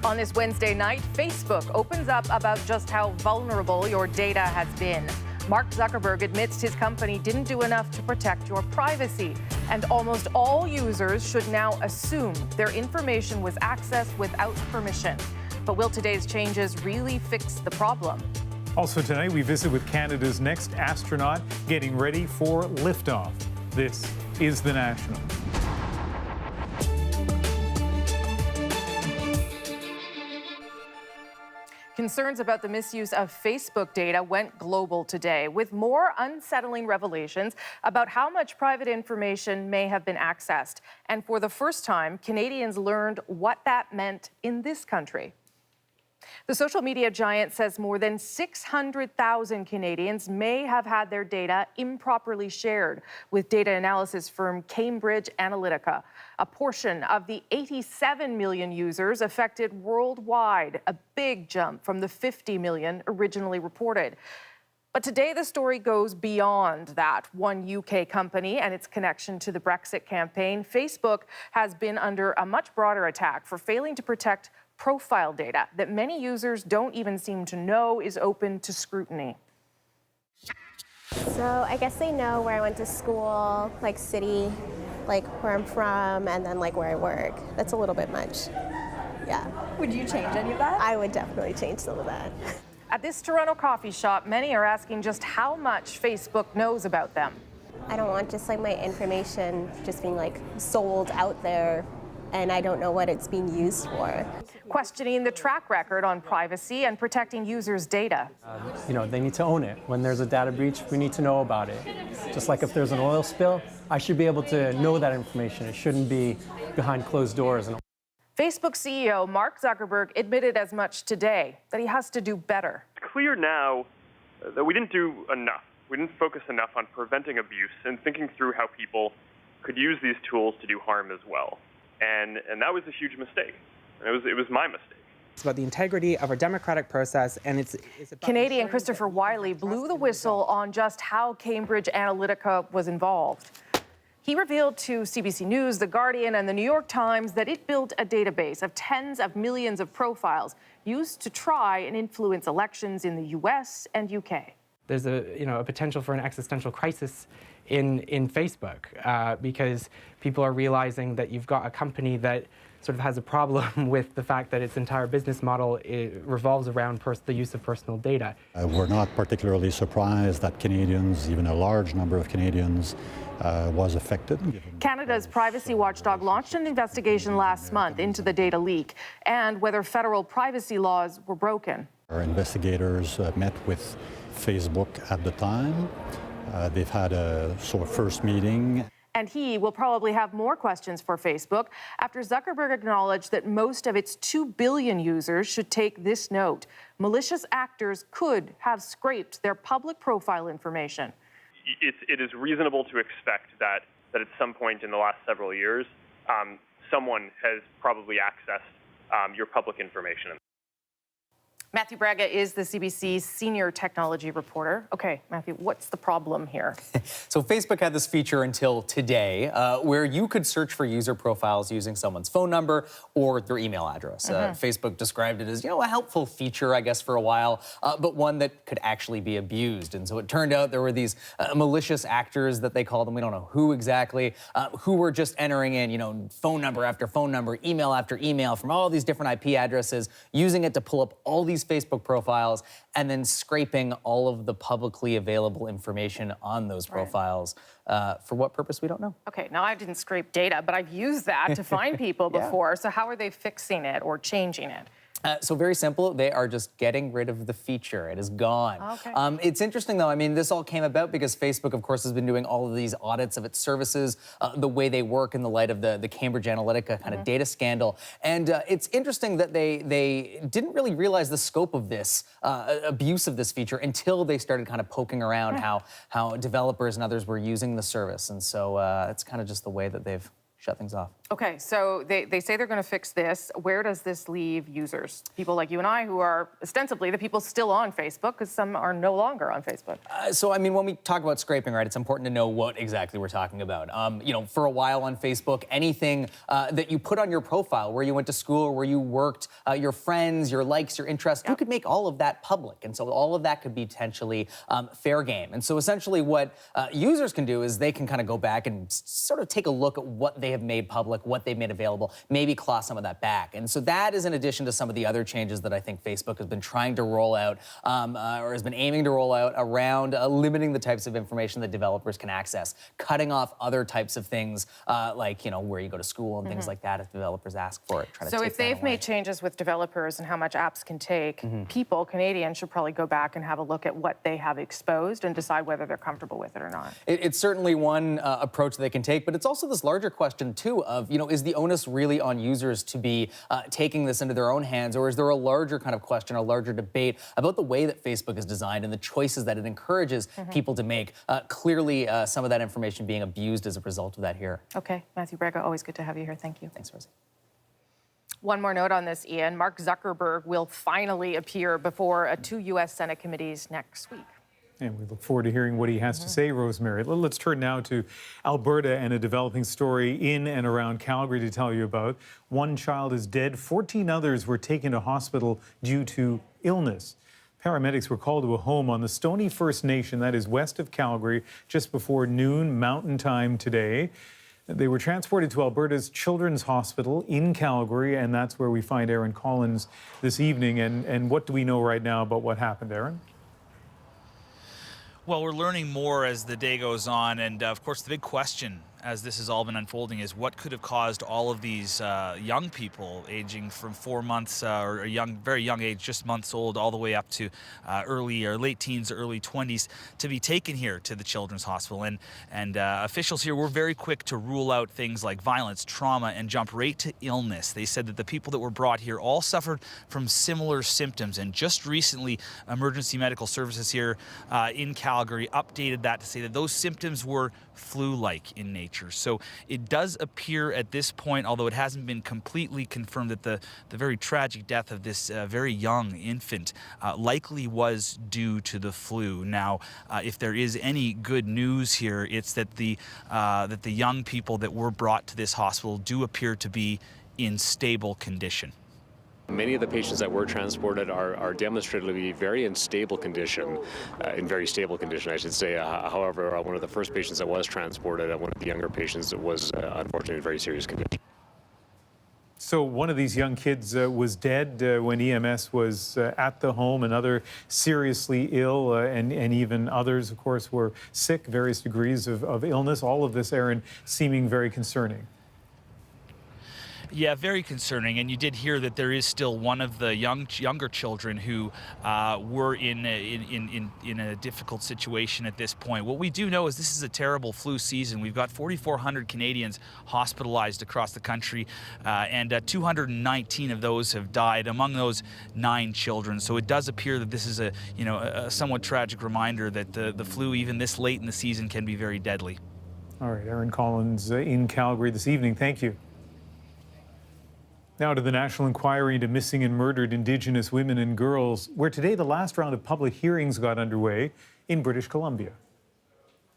On this Wednesday night, Facebook opens up about just how vulnerable your data has been. Mark Zuckerberg admits his company didn't do enough to protect your privacy. And almost all users should now assume their information was accessed without permission. But will today's changes really fix the problem? Also tonight, we visit with Canada's next astronaut getting ready for liftoff. This is The National. Concerns about the misuse of Facebook data went global today, with more unsettling revelations about how much private information may have been accessed. And for the first time, Canadians learned what that meant in this country. The social media giant says more than 600,000 Canadians may have had their data improperly shared with data analysis firm Cambridge Analytica, a portion of the 87 million users affected worldwide, a big jump from the 50 million originally reported. But today the story goes beyond that. One UK company and its connection to the Brexit campaign, Facebook, has been under a much broader attack for failing to protect profile data that many users don't even seem to know is open to scrutiny. So I guess they know where I went to school, like city, like where I'm from, and then like where I work. That's a little bit much. Yeah. Would you change any of that? I would definitely change some of that. At this Toronto coffee shop, many are asking just how much Facebook knows about them. I don't want just like my information just being like sold out there, and I don't know what it's being used for. Questioning the track record on privacy and protecting users' data. They need to own it. When there's a data breach, we need to know about it. Just like if there's an oil spill, I should be able to know that information. It shouldn't be behind closed doors. Facebook CEO Mark Zuckerberg admitted as much today, that he has to do better. It's clear now that we didn't do enough. We didn't focus enough on preventing abuse and thinking through how people could use these tools to do harm as well. And that was a huge mistake. It was my mistake. It's about the integrity of our democratic process, and it's about Canadian Christopher Wiley blew the whistle on just how Cambridge Analytica was involved. He revealed to CBC News, The Guardian, and The New York Times that it built a database of tens of millions of profiles used to try and influence elections in the US and UK. There's a potential for an existential crisis in Facebook because people are realizing that you've got a company that sort of has a problem with the fact that its entire business model revolves around the use of personal data. We're not particularly surprised that Canadians, even a large number of Canadians, was affected. Canada's privacy watchdog launched an investigation last month into the data leak and whether federal privacy laws were broken. Our investigators met with Facebook at the time. They've had a sort of first meeting. And he will probably have more questions for Facebook after Zuckerberg acknowledged that most of its 2 billion users should take this note. Malicious actors could have scraped their public profile information. It is reasonable to expect that at some point in the last several years, someone has probably accessed your public information. Matthew Braga is the CBC senior technology reporter. Okay, Matthew, what's the problem here? So Facebook had this feature until today where you could search for user profiles using someone's phone number or their email address. Facebook described it as, a helpful feature, I guess, for a while, but one that could actually be abused. And so it turned out there were these malicious actors that they call them, we don't know who exactly, who were just entering in, phone number after phone number, email after email from all these different IP addresses, using it to pull up all these Facebook profiles and then scraping all of the publicly available information on those profiles. For what purpose, we don't know. Okay, now I didn't scrape data, but I've used that to find people before. So how are they fixing it or changing it? So very simple, they are just getting rid of the feature. It is gone. Okay. It's interesting though, this all came about because Facebook, of course, has been doing all of these audits of its services, the way they work in the light of the Cambridge Analytica kind of data scandal. And it's interesting that they didn't really realize the scope of this abuse of this feature until they started kind of poking around how developers and others were using the service. And so it's kind of just the way that they've shut things off. Okay, so they say they're going to fix this. Where does this leave users? People like you and I who are ostensibly the people still on Facebook, because some are no longer on Facebook. So, I mean, when we talk about scraping, right, it's important to know what exactly we're talking about. You know, for a while on Facebook, anything that you put on your profile, where you went to school or where you worked, your friends, your likes, your interests, you could make all of that public. And so all of that could be potentially fair game. And so essentially what users can do is they can kind of go back and sort of take a look at what they have made public, what they've made available, maybe claw some of that back. And so that is in addition to some of the other changes that I think Facebook has been trying to roll out or has been aiming to roll out around limiting the types of information that developers can access, cutting off other types of things like, you know, where you go to school and things like that if developers ask for it. So if they've made changes with developers and how much apps can take, people, Canadians, should probably go back and have a look at what they have exposed and decide whether they're comfortable with it or not. It's certainly one approach they can take, but it's also this larger question, too, of, you know, is the onus really on users to be taking this into their own hands, or is there a larger kind of question, a larger debate about the way that Facebook is designed and the choices that it encourages people to make? Clearly, some of that information being abused as a result of that here. Okay, Matthew Brega, always good to have you here. Thank you. Thanks, Rosie. One more note on this, Ian. Mark Zuckerberg will finally appear before 2 U.S. Senate committees next week. And we look forward to hearing what he has to say, Rosemary. Let's turn now to Alberta and a developing story in and around Calgary to tell you about. One child is dead. 14 others were taken to hospital due to illness. Paramedics were called to a home on the Stoney First Nation, that is west of Calgary, just before noon Mountain Time today. They were transported to Alberta's Children's Hospital in Calgary, and that's where we find Aaron Collins this evening. And what do we know right now about what happened, Aaron? Well, we're learning more as the day goes on, and of course the big question as this has all been unfolding is what could have caused all of these young people aging from 4 months or a very young age, just months old, all the way up to early or late teens or early 20s to be taken here to the Children's Hospital. And officials here were very quick to rule out things like violence, trauma, and jump right to illness. They said that the people that were brought here all suffered from similar symptoms, and just recently emergency medical services here in Calgary updated that to say that those symptoms were flu-like in nature. So it does appear at this point, although it hasn't been completely confirmed, that the very tragic death of this very young infant likely was due to the flu. Now, if there is any good news here, it's that the young people that were brought to this hospital do appear to be in stable condition. Many of the patients that were transported are demonstratively very unstable condition, in very stable condition, I should say. However, one of the first patients that was transported, one of the younger patients, was unfortunately in very serious condition. So one of these young kids was dead when EMS was at the home, another seriously ill, and even others, of course, were sick, various degrees of illness. All of this, Aaron, seeming very concerning. Yeah, very concerning. And you did hear that there is still one of the younger children who were in a difficult situation at this point. What we do know is this is a terrible flu season. We've got 4,400 Canadians hospitalized across the country, and 219 of those have died. Among those, 9 children. So it does appear that this is a somewhat tragic reminder that the flu, even this late in the season, can be very deadly. All right, Aaron Collins in Calgary this evening. Thank you. Now to the National Inquiry into Missing and Murdered Indigenous Women and Girls, where today the last round of public hearings got underway in British Columbia.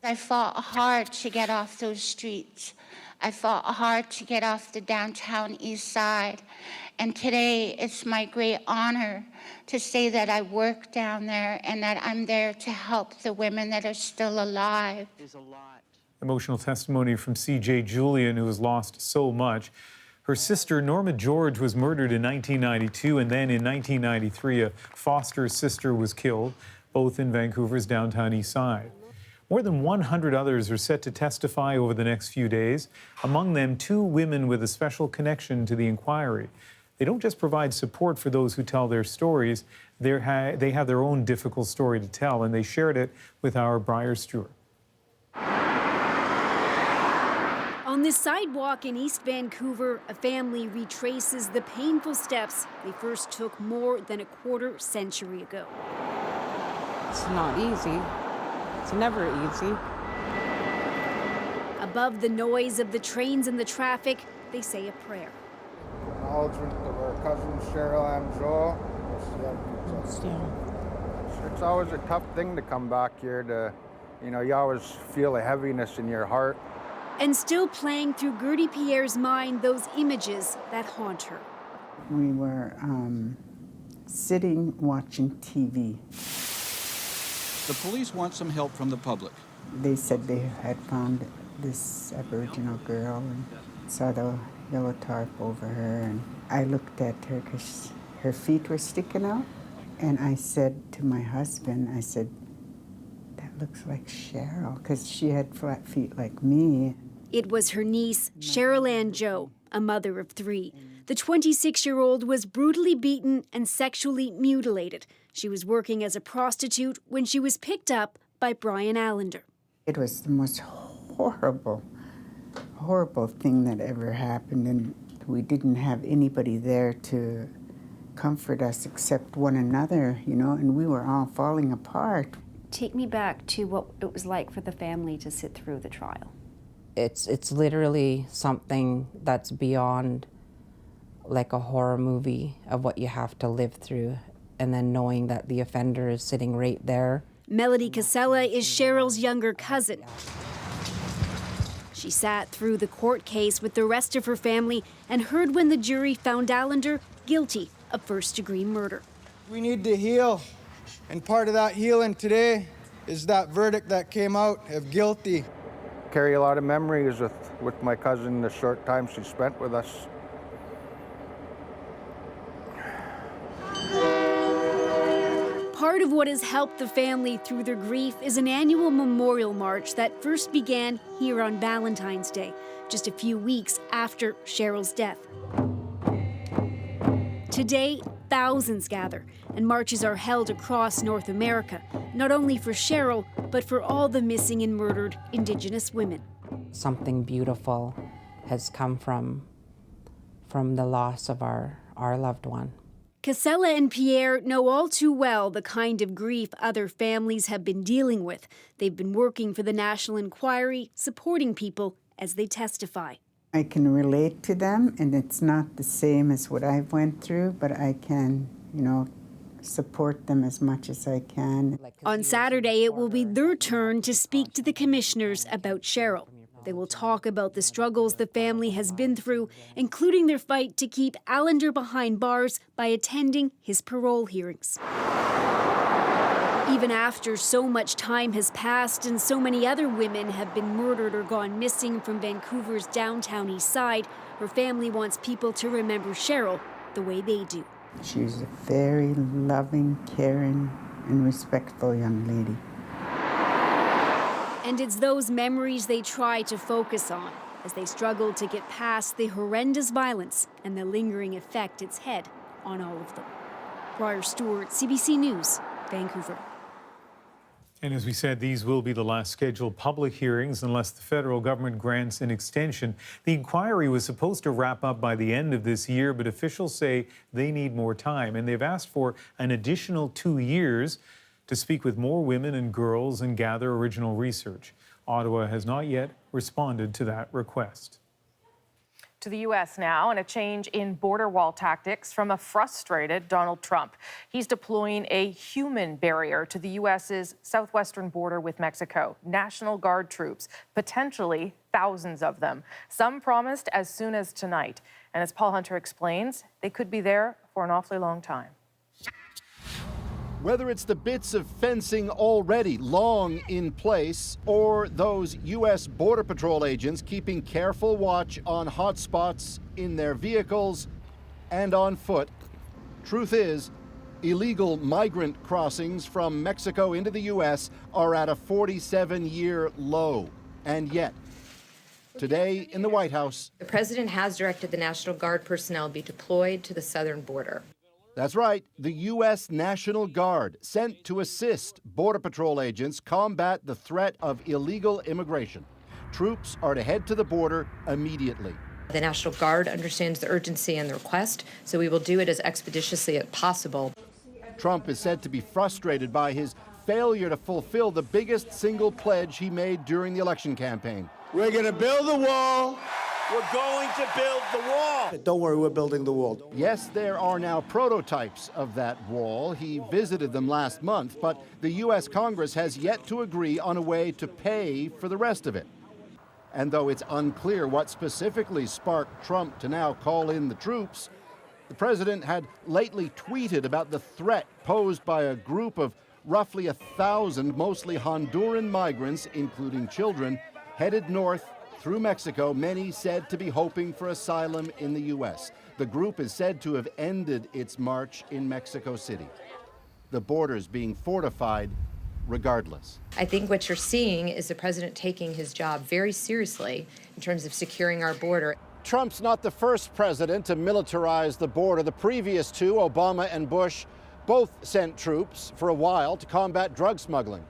I fought hard to get off those streets. I fought hard to get off the downtown east side. And today it's my great honor to say that I work down there and that I'm there to help the women that are still alive. There's a lot. Emotional testimony from C.J. Julian, who has lost so much. Her sister, Norma George, was murdered in 1992, and then in 1993, a foster sister was killed, both in Vancouver's downtown east side. More than 100 others are set to testify over the next few days, among them 2 women with a special connection to the inquiry. They don't just provide support for those who tell their stories, they have their own difficult story to tell, and they shared it with our Briar Stewart. On this sidewalk in East Vancouver, a family retraces the painful steps they first took more than a quarter century ago. It's not easy. It's never easy. Above the noise of the trains and the traffic, they say a prayer. Acknowledgement of our cousins Cheryl and Joel. It's always a tough thing to come back here to, you always feel a heaviness in your heart. And still playing through Gertie Pierre's mind those images that haunt her. We were sitting watching TV. The police want some help from the public. They said they had found this Aboriginal girl and saw the yellow tarp over her. And I looked at her because her feet were sticking out. And I said to my husband, I said, that looks like Cheryl, because she had flat feet like me. It was her niece, Cheryl Ann Joe, a mother of 3. The 26-year-old was brutally beaten and sexually mutilated. She was working as a prostitute when she was picked up by Brian Allender. It was the most horrible thing that ever happened, and we didn't have anybody there to comfort us except one another, and we were all falling apart. Take me back to what it was like for the family to sit through the trial. It's literally something that's beyond like a horror movie of what you have to live through, and then knowing that the offender is sitting right there. Melody Casella is Cheryl's younger cousin. She sat through the court case with the rest of her family and heard when the jury found Allender guilty of first-degree murder. We need to heal, and part of that healing today is that verdict that came out of guilty. Carry a lot of memories with my cousin the short time she spent with us. Part of what has helped the family through their grief is an annual memorial march that first began here on Valentine's Day, just a few weeks after Cheryl's death. Today, thousands gather, and marches are held across North America, not only for Cheryl, but for all the missing and murdered Indigenous women. Something beautiful has come from the loss of our loved one. Casella and Pierre know all too well the kind of grief other families have been dealing with. They've been working for the National Inquiry, supporting people as they testify. I can relate to them, and it's not the same as what I've went through, but I can, support them as much as I can. On Saturday, it will be their turn to speak to the commissioners about Cheryl. They will talk about the struggles the family has been through, including their fight to keep Allender behind bars by attending his parole hearings. Even after so much time has passed and so many other women have been murdered or gone missing from Vancouver's downtown east side, her family wants people to remember Cheryl the way they do. She's a very loving, caring, and respectful young lady. And it's those memories they try to focus on as they struggle to get past the horrendous violence and the lingering effect it's had on all of them. Briar Stewart, CBC News, Vancouver. And as we said, these will be the last scheduled public hearings unless the federal government grants an extension. The inquiry was supposed to wrap up by the end of this year, but officials say they need more time, and they've asked for an additional 2 years to speak with more women and girls and gather original research. Ottawa has not yet responded to that request. To the U.S. now, and a change in border wall tactics from a frustrated Donald Trump. He's deploying a human barrier to the U.S.'s southwestern border with Mexico. National Guard troops, potentially thousands of them. Some promised as soon as tonight. And as Paul Hunter explains, they could be there for an awfully long time. Whether it's the bits of fencing already long in place or those U.S. Border Patrol agents keeping careful watch on hotspots in their vehicles and on foot, truth is, illegal migrant crossings from Mexico into the U.S. are at a 47-year low. And yet, today in the White House, the president has directed the National Guard personnel be deployed to the southern border. That's right, the U.S. National Guard sent to assist Border Patrol agents combat the threat of illegal immigration. Troops are to head to the border immediately. The National Guard understands the urgency and the request, so we will do it as expeditiously as possible. Trump is said to be frustrated by his failure to fulfill the biggest single pledge he made during the election campaign. We're going to build the wall. We're going to build the wall. Don't worry, we're building the wall. Yes, there are now prototypes of that wall. He visited them last month, but the U.S. Congress has yet to agree on a way to pay for the rest of it. And though it's unclear what specifically sparked Trump to now call in the troops, the president had lately tweeted about the threat posed by a group of roughly 1,000 mostly Honduran migrants, including children, headed north through Mexico, many said to be hoping for asylum in the U.S. The group is said to have ended its march in Mexico City. The borders being fortified regardless. I think what you're seeing is the president taking his job very seriously in terms of securing our border. Trump's not the first president to militarize the border. The previous two, Obama and Bush, both sent troops for a while to combat drug smuggling.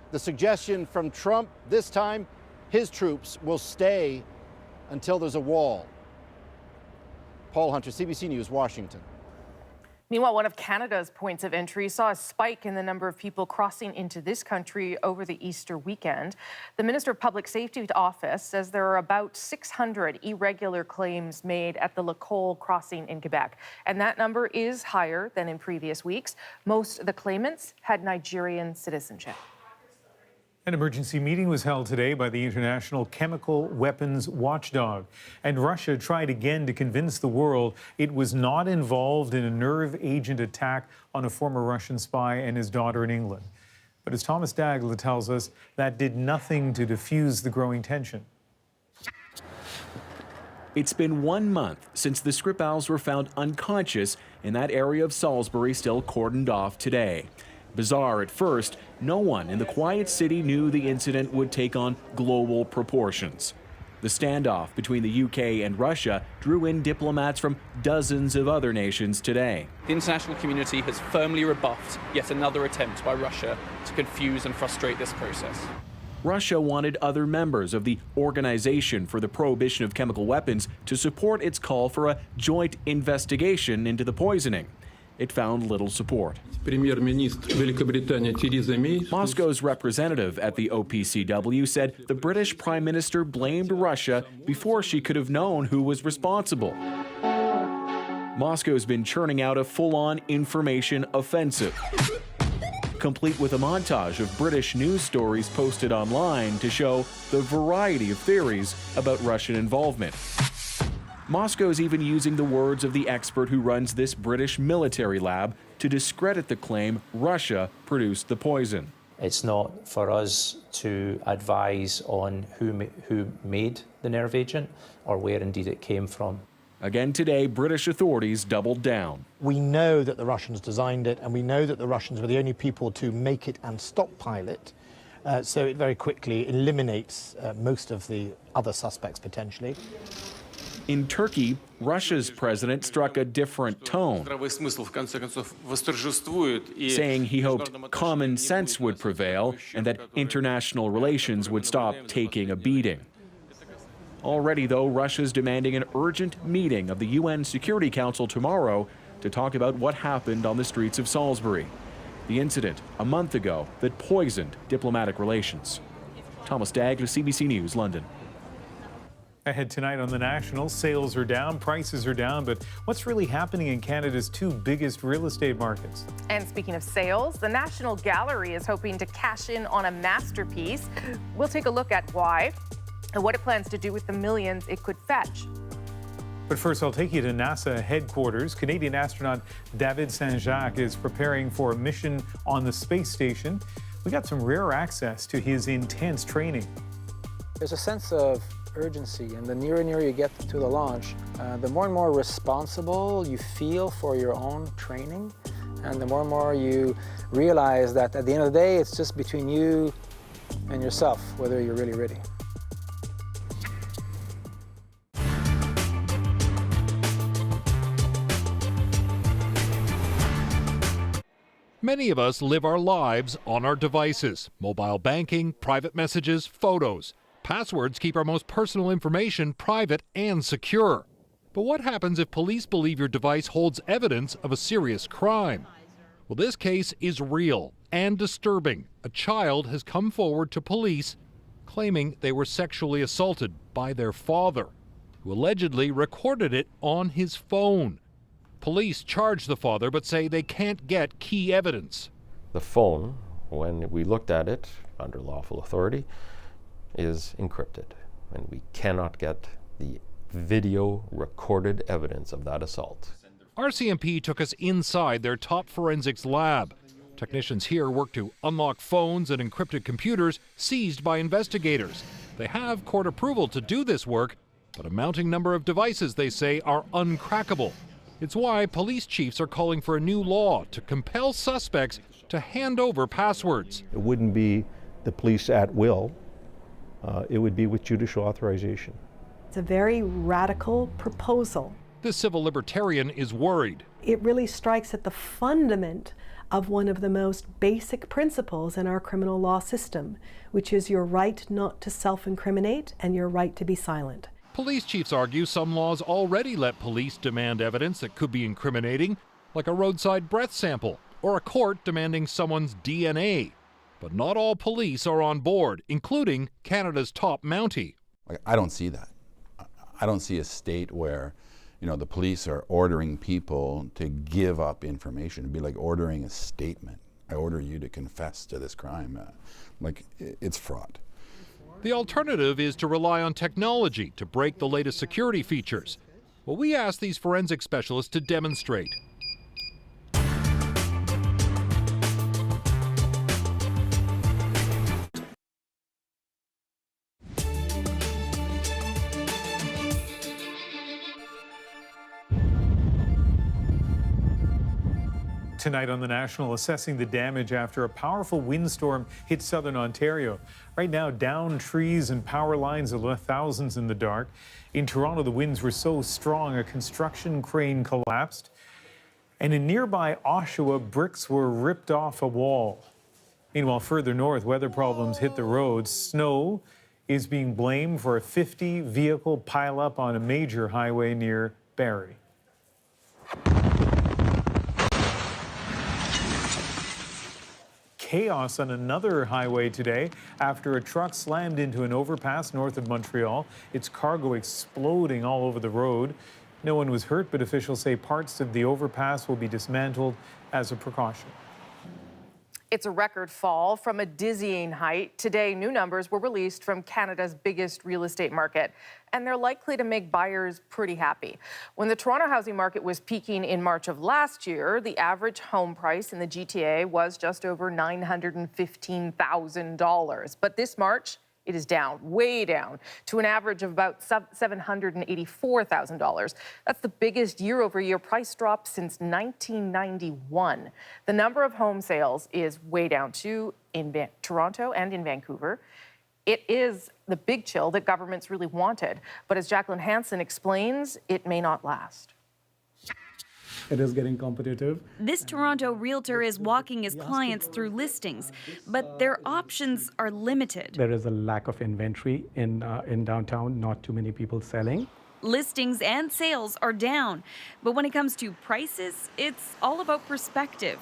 The suggestion from Trump this time, his troops will stay until there's a wall. Paul Hunter, CBC News, Washington. Meanwhile, one of Canada's points of entry saw a spike in the number of people crossing into this country over the Easter weekend. The Minister of Public Safety office says there are about 600 irregular claims made at the Lacolle crossing in Quebec, and that number is higher than in previous weeks. Most of the claimants had Nigerian citizenship. An emergency meeting was held today by the International Chemical Weapons Watchdog, and Russia tried again to convince the world it was not involved in a nerve agent attack on a former Russian spy and his daughter in England. But as Thomas Dagla tells us, that did nothing to diffuse the growing tension. It's been 1 month since the Skripals were found unconscious in that area of Salisbury still cordoned off today. Bizarre at first, no one in the quiet city knew the incident would take on global proportions. The standoff between the UK and Russia drew in diplomats from dozens of other nations today. The international community has firmly rebuffed yet another attempt by Russia to confuse and frustrate this process. Russia wanted other members of the Organization for the Prohibition of Chemical Weapons to support its call for a joint investigation into the poisoning. It found little support. Moscow's representative at the OPCW said the British Prime Minister blamed Russia before she could have known who was responsible. Moscow's been churning out a full-on information offensive, complete with a montage of British news stories posted online to show the variety of theories about Russian involvement. Moscow's even using the words of the expert who runs this British military lab to discredit the claim Russia produced the poison. It's not for us to advise on who made the nerve agent or where indeed it came from. Again today, British authorities doubled down. We know that the Russians designed it, and we know that the Russians were the only people to make it and stockpile it. So it very quickly eliminates most of the other suspects potentially. In Turkey, Russia's president struck a different tone, saying he hoped common sense would prevail and that international relations would stop taking a beating. Already, though, Russia's demanding an urgent meeting of the UN Security Council tomorrow to talk about what happened on the streets of Salisbury, the incident a month ago that poisoned diplomatic relations. Thomas Dagla, CBC News, London. Ahead tonight on The National, sales are down, prices are down, but what's really happening in Canada's two biggest real estate markets? And speaking of sales, the National Gallery is hoping to cash in on a masterpiece. We'll take a look at why and what it plans to do with the millions it could fetch. But first, I'll take you to NASA headquarters. Canadian astronaut David Saint-Jacques is preparing for a mission on the space station. We got some rare access to his intense training. There's a sense of urgency, and the nearer and nearer you get to the launch, the more and more responsible you feel for your own training, and the more and more you realize that at the end of the day, it's just between you and yourself, whether you're really ready. Many of us live our lives on our devices: mobile banking, private messages, photos. Passwords keep our most personal information private and secure. But what happens if police believe your device holds evidence of a serious crime? Well, this case is real and disturbing. A child has come forward to police claiming they were sexually assaulted by their father. who allegedly recorded it on his phone. Police charge the father but say they can't get key evidence. The phone, when we looked at it under lawful authority, is encrypted, and we cannot get the video recorded evidence of that assault. RCMP took us inside their top forensics lab. Technicians here work to unlock phones and encrypted computers seized by investigators. They have court approval to do this work, but a mounting number of devices, they say, are uncrackable. It's why police chiefs are calling for a new law to compel suspects to hand over passwords. It wouldn't be the police at will. It would be with judicial authorization. It's a very radical proposal. This civil libertarian is worried. It really strikes at the fundament of one of the most basic principles in our criminal law system, which is your right not to self-incriminate and your right to be silent. Police chiefs argue some laws already let police demand evidence that could be incriminating, like a roadside breath sample or a court demanding someone's DNA. But not all police are on board, including Canada's top Mountie. I don't see that. I don't see a state where, the police are ordering people to give up information. It'd be like ordering a statement. I order you to confess to this crime. It's fraud. The alternative is to rely on technology to break the latest security features. Well, we asked these forensic specialists to demonstrate. Tonight on The National, assessing the damage after a powerful windstorm hit southern Ontario. Right now, downed trees and power lines have left thousands in the dark. In Toronto, the winds were so strong a construction crane collapsed. And in nearby Oshawa, bricks were ripped off a wall. Meanwhile, further north, weather problems hit the roads. Snow is being blamed for a 50-vehicle pileup on a major highway near Barrie. Chaos on another highway today after a truck slammed into an overpass north of Montreal. Its cargo exploding all over the road. No one was hurt, but officials say parts of the overpass will be dismantled as a precaution. It's a record fall from a dizzying height. Today, new numbers were released from Canada's biggest real estate market, and they're likely to make buyers pretty happy. When the Toronto housing market was peaking in March of last year, the average home price in the GTA was just over $915,000. But this March, it is down, way down, to an average of about $784,000. That's the biggest year-over-year price drop since 1991. The number of home sales is way down too in Toronto and in Vancouver. It is the big chill that governments really wanted. But as Jacqueline Hansen explains, it may not last. It is getting competitive. This Toronto realtor is walking his clients through listings, but their options are limited. There is a lack of inventory in downtown, not too many people selling. Listings and sales are down, but when it comes to prices, it's all about perspective.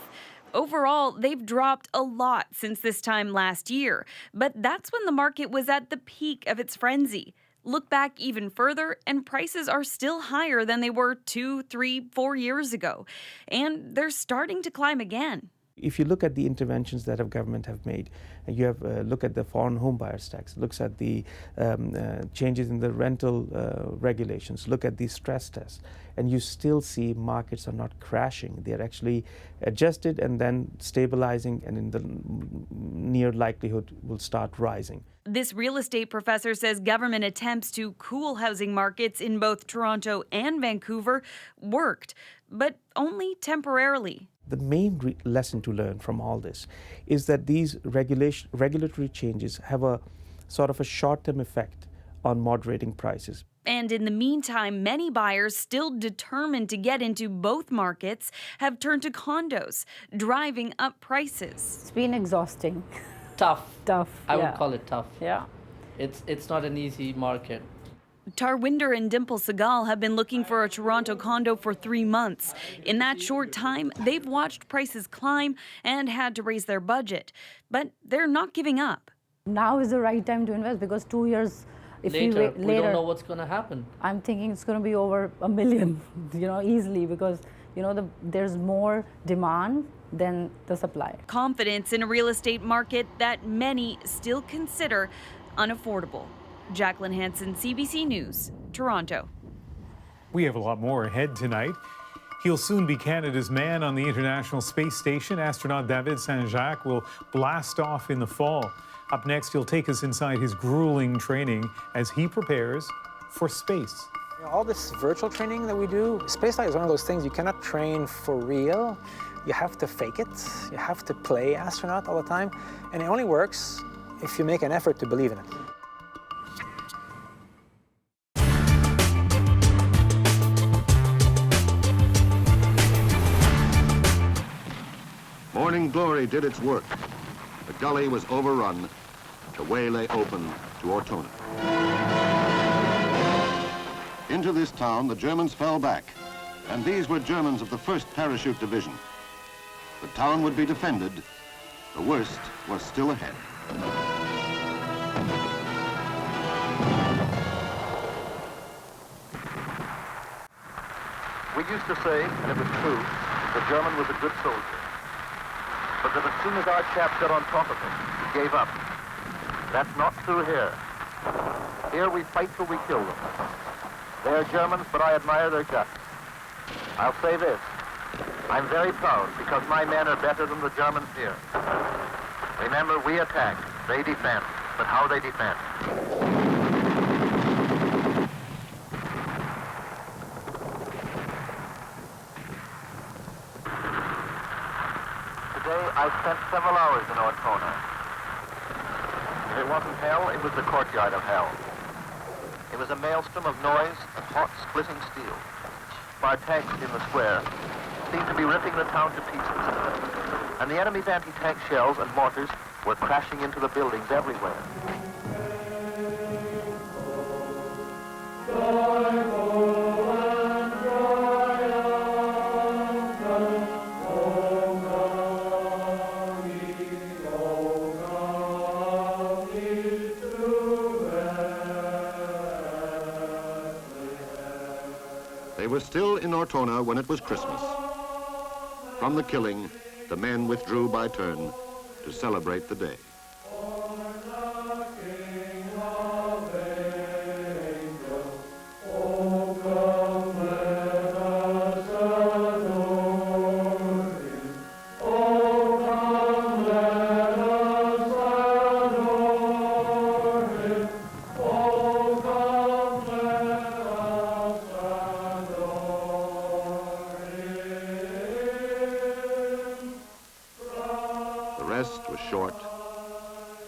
Overall, they've dropped a lot since this time last year, but that's when the market was at the peak of its frenzy. Look back even further, and prices are still higher than they were 2, 3, 4 years ago. And they're starting to climb again. If you look at the interventions that government have made, you have look at the foreign home buyers tax, looks at the changes in the rental regulations, look at the stress tests, and you still see markets are not crashing. They are actually adjusted and then stabilizing, and in the near likelihood will start rising. This real estate professor says government attempts to cool housing markets in both Toronto and Vancouver worked, but only temporarily. The main lesson to learn from all this is that these regulatory changes have a sort of a short-term effect on moderating prices. And in the meantime, many buyers still determined to get into both markets have turned to condos, driving up prices. It's been exhausting. Tough. I yeah. would call it tough. Yeah. It's not an easy market. Tarwinder and Dimple Segal have been looking for a Toronto condo for 3 months. In that short time, they've watched prices climb and had to raise their budget. But they're not giving up. Now is the right time to invest because 2 years If later, we don't know what's going to happen. I'm thinking it's going to be over 1 million, easily, because there's more demand than the supply. Confidence in a real estate market that many still consider unaffordable. Jacqueline Hansen, CBC News, Toronto. We have a lot more ahead tonight. He'll soon be Canada's man on the International Space Station. Astronaut David Saint-Jacques will blast off in the fall. Up next, he'll take us inside his grueling training as he prepares for space. All this virtual training that we do, spaceflight is one of those things you cannot train for real. You have to fake it. You have to play astronaut all the time. And it only works if you make an effort to believe in it. Morning glory did its work. The gully was overrun. The way lay open to Ortona. Into this town, the Germans fell back, and these were Germans of the 1st Parachute Division. The town would be defended. The worst was still ahead. We used to say, and it was true, the German was a good soldier. But that as soon as our chaps got on top of him, he gave up. That's not true here. Here we fight till we kill them. They're Germans, but I admire their guts. I'll say this. I'm very proud because my men are better than the Germans here. Remember, we attack, they defend, but how they defend. Today, I spent several hours in Ortona. If it wasn't hell, it was the courtyard of hell. It was a maelstrom of noise and hot, splitting steel. Our tanks in the square seemed to be ripping the town to pieces. And the enemy's anti-tank shells and mortars were crashing into the buildings everywhere. They were still in Ortona when it was Christmas. From the killing, the men withdrew by turn to celebrate the day.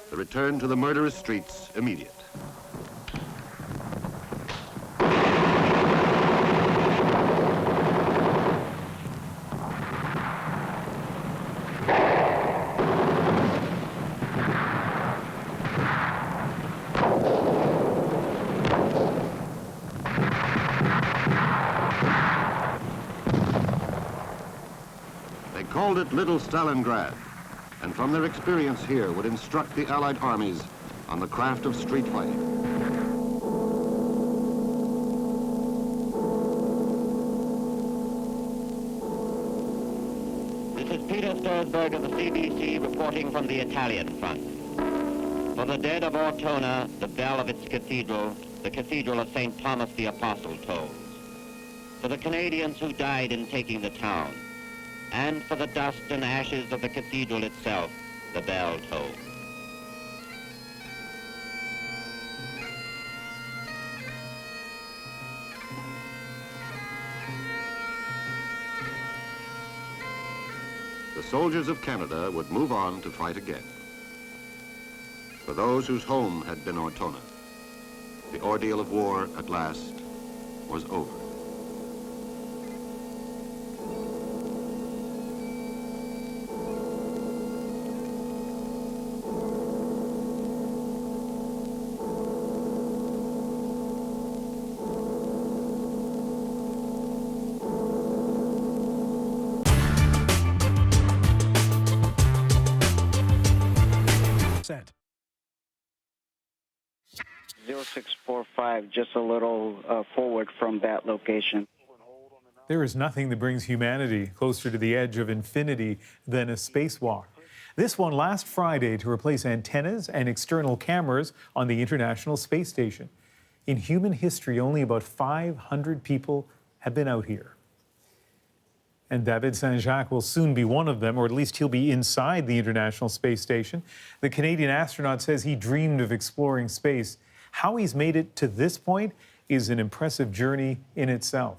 The return to the murderous streets immediate. They called it Little Stalingrad, and from their experience here would instruct the Allied armies on the craft of street fighting. This is Peter Sturzberg of the CBC reporting from the Italian front. For the dead of Ortona, the bell of its cathedral, the Cathedral of St. Thomas the Apostle, tolls. For the Canadians who died in taking the town, and for the dust and ashes of the cathedral itself, the bell tolls. The soldiers of Canada would move on to fight again. For those whose home had been Ortona, the ordeal of war at last was over. 645, just a little forward from that location. There is nothing that brings humanity closer to the edge of infinity than a spacewalk. This one last Friday to replace antennas and external cameras on the International Space Station. In human history, only about 500 people have been out here. And David Saint-Jacques will soon be one of them, or at least he'll be inside the International Space Station. The Canadian astronaut says he dreamed of exploring space. How he's made it to this point is an impressive journey in itself.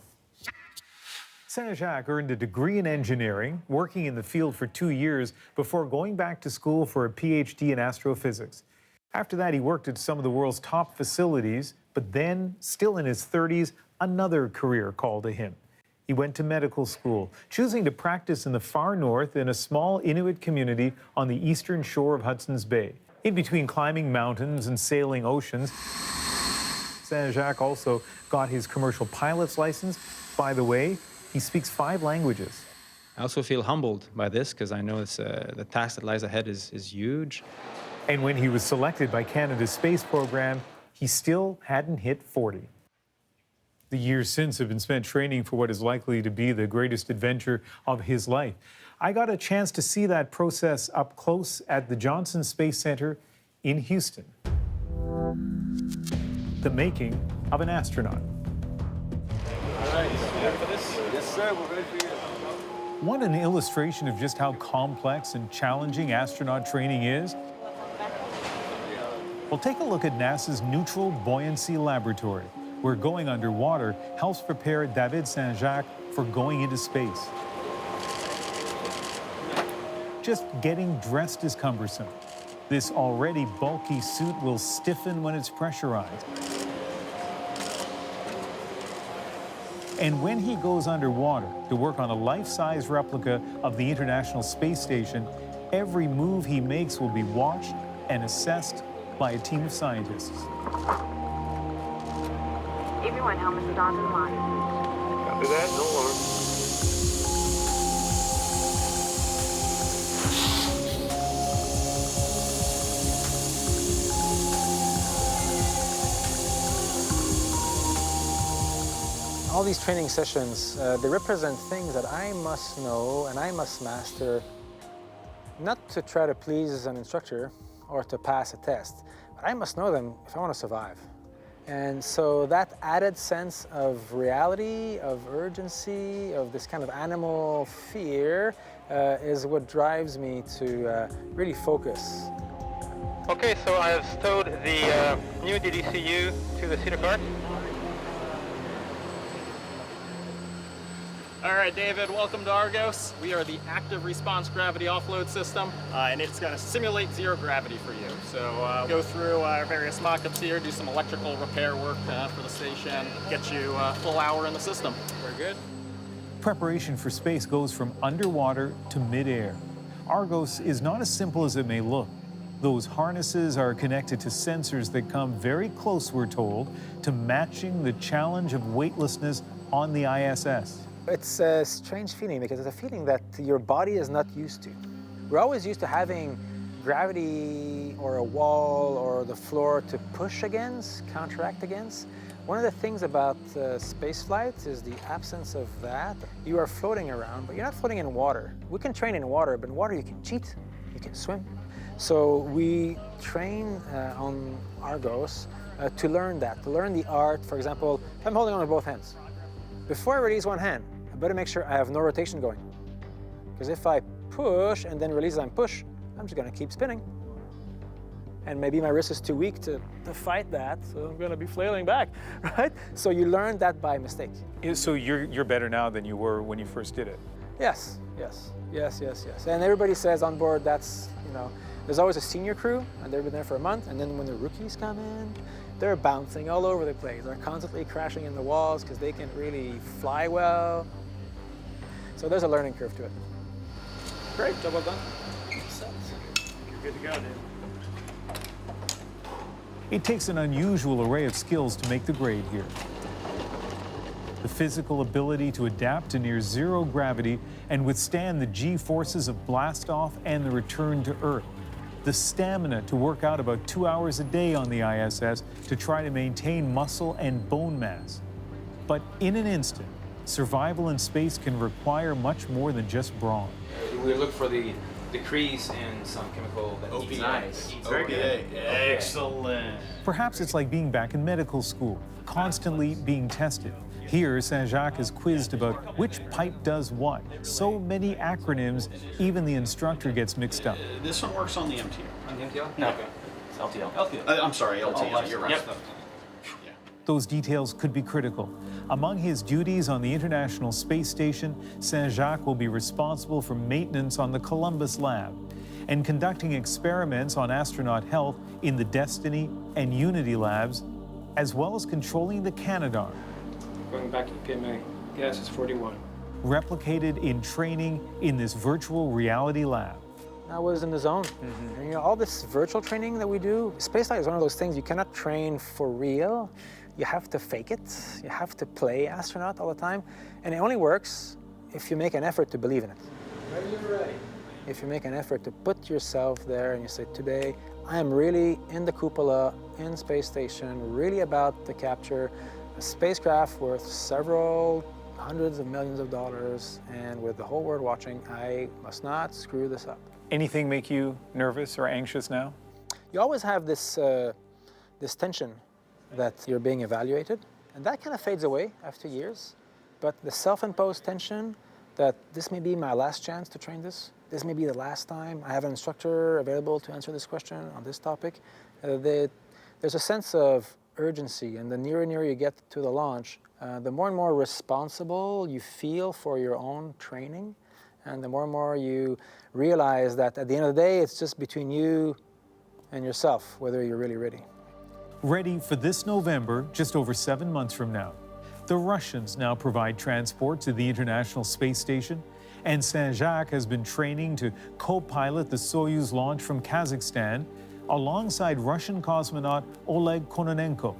Saint-Jacques earned a degree in engineering, working in the field for 2 years before going back to school for a PhD in astrophysics. After that, he worked at some of the world's top facilities, but then, still in his 30s, another career called to him. He went to medical school, choosing to practice in the far north in a small Inuit community on the eastern shore of Hudson's Bay. In between climbing mountains and sailing oceans, Saint-Jacques also got his commercial pilot's license. By the way, he speaks 5 languages. I also feel humbled by this because I know the task that lies ahead is huge. And when he was selected by Canada's space program, he still hadn't hit 40. The years since have been spent training for what is likely to be the greatest adventure of his life. I got a chance to see that process up close at the Johnson Space Center in Houston. The making of an astronaut. All right, you ready for this? Yes, sir, we're ready for you. What an illustration of just how complex and challenging astronaut training is. Well, take a look at NASA's Neutral Buoyancy Laboratory, where going underwater helps prepare David Saint-Jacques for going into space. Just getting dressed is cumbersome. This already bulky suit will stiffen when it's pressurized. And when he goes underwater to work on a life-size replica of the International Space Station, every move he makes will be watched and assessed by a team of scientists. Everyone, helmets is on the line. Copy that, no alarm. All these training sessions, they represent things that I must know and I must master, not to try to please an instructor or to pass a test, but I must know them if I want to survive. And so that added sense of reality, of urgency, of this kind of animal fear is what drives me to really focus. Okay, so I have stowed the new DDCU to the cedar cart. All right, David, welcome to Argos. We are the active response gravity offload system, and it's going to simulate zero gravity for you. So go through our various mock-ups here, do some electrical repair work for the station, get you a full hour in the system. Very good. Preparation for space goes from underwater to midair. Argos is not as simple as it may look. Those harnesses are connected to sensors that come very close, we're told, to matching the challenge of weightlessness on the ISS. It's a strange feeling because it's a feeling that your body is not used to. We're always used to having gravity or a wall or the floor to push against, counteract against. One of the things about space flight is the absence of that. You are floating around, but you're not floating in water. We can train in water, but in water you can cheat, you can swim. So we train on Argos to learn that, to learn the art. For example, if I'm holding on with both hands, before I release one hand, I better make sure I have no rotation going. Because if I push and then release and push, I'm just going to keep spinning. And maybe my wrist is too weak to fight that, so I'm going to be flailing back, right? So you learn that by mistake. So you're better now than you were when you first did it? Yes, yes, yes, yes, yes. And everybody says on board that's, there's always a senior crew, and they've been there for a month, and then when the rookies come in, they're bouncing all over the place. They're constantly crashing in the walls because they can really fly well. So there's a learning curve to it. Great, job well done. Set. You're good to go, dude. It takes an unusual array of skills to make the grade here. The physical ability to adapt to near zero gravity and withstand the G forces of blast-off and the return to Earth. the stamina to work out about 2 hours a day on the ISS to try to maintain muscle and bone mass. But in an instant, survival in space can require much more than just brawn. We look for the decrease in some chemical that eats Nice. Okay. Excellent. Perhaps it's like being back in medical school, constantly being tested. Here, Saint-Jacques is quizzed about which pipe does what. So many acronyms, even the instructor gets mixed up. This one works on the MTO. On the MTL? No. Okay. It's LTL. I'm sorry, LTO. You're right. Yep. Those details could be critical. Among his duties on the International Space Station, Saint-Jacques will be responsible for maintenance on the Columbus lab and conducting experiments on astronaut health in the Destiny and Unity labs, as well as controlling the Canadarm, Going back to the PMA, yes, it's 41. replicated in training in this virtual reality lab. I was in the zone. And, you know, all this virtual training that we do, spaceflight is one of those things you cannot train for real. You have to fake it. You have to play astronaut all the time. And it only works if you make an effort to believe in it. Ready. If you make an effort to put yourself there and you say, today, I am really in the cupola, in space station, really about to capture a spacecraft worth several hundreds of millions of dollars, and with the whole world watching, I must not screw this up. Anything make you nervous or anxious now? You always have this, this tension that you're being evaluated, and that kind of fades away after years. But the self-imposed tension that this may be my last chance to train this, this may be the last time I have an instructor available to answer this question on this topic, there's a sense of urgency, and the nearer and nearer you get to the launch, the more and more responsible you feel for your own training, and the more and more you realize that at the end of the day, it's just between you and yourself, whether you're really ready. Ready for this November, just over 7 months from now. The Russians now provide transport to the International Space Station, and Saint-Jacques has been training to co-pilot the Soyuz launch from Kazakhstan alongside Russian cosmonaut Oleg Kononenko.